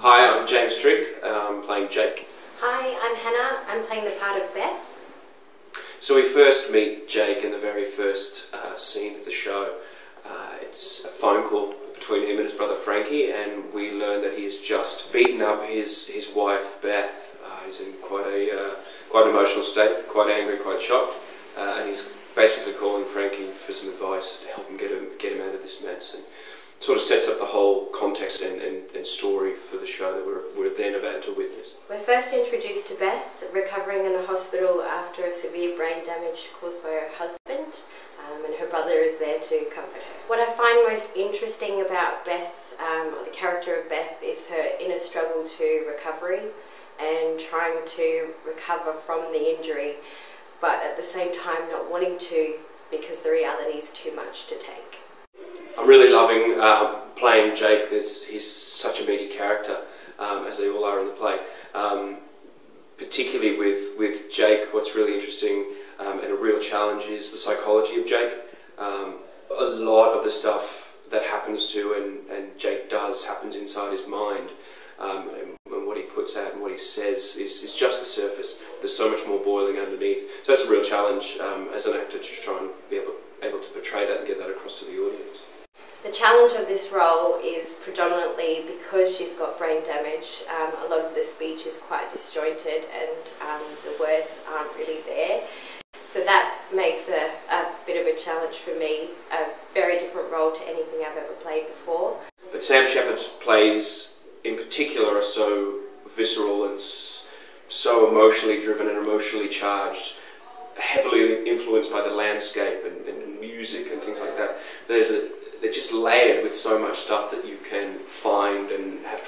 Hi, I'm James Trigg, playing Jake. Hi, I'm Hannah. I'm playing the part of Beth. So we first meet Jake in the very first scene of the show. It's a phone call between him and his brother Frankie, and we learn that he has just beaten up his wife Beth. He's in quite an emotional state, quite angry, quite shocked, and he's basically calling Frankie for some advice to help him get him out of this mess. And sort of sets up the whole context and story for the show that we're then about to witness. We're first introduced to Beth, recovering in a hospital after a severe brain damage caused by her husband, and her brother is there to comfort her. What I find most interesting about Beth, or the character of Beth, is her inner struggle to recovery and trying to recover from the injury, but at the same time not wanting to because the reality is too much to take. I'm really loving playing Jake. He's such a meaty character, as they all are in the play. Particularly with Jake, what's really interesting and a real challenge is the psychology of Jake. A lot of the stuff that happens to and Jake does happens inside his mind, and what he puts out and what he says is just the surface. There's so much more boiling underneath. So that's a real challenge as an actor to try and be able to portray that and get that across to the audience. The challenge of this role is predominantly because she's got brain damage. A lot of the speech is quite disjointed and the words aren't really there. So that makes a bit of a challenge for me, a very different role to anything I've ever played before. But Sam Shepard's plays in particular are so visceral and so emotionally driven and emotionally charged, heavily influenced by the landscape and music and things like that. They're just layered with so much stuff that you can find and have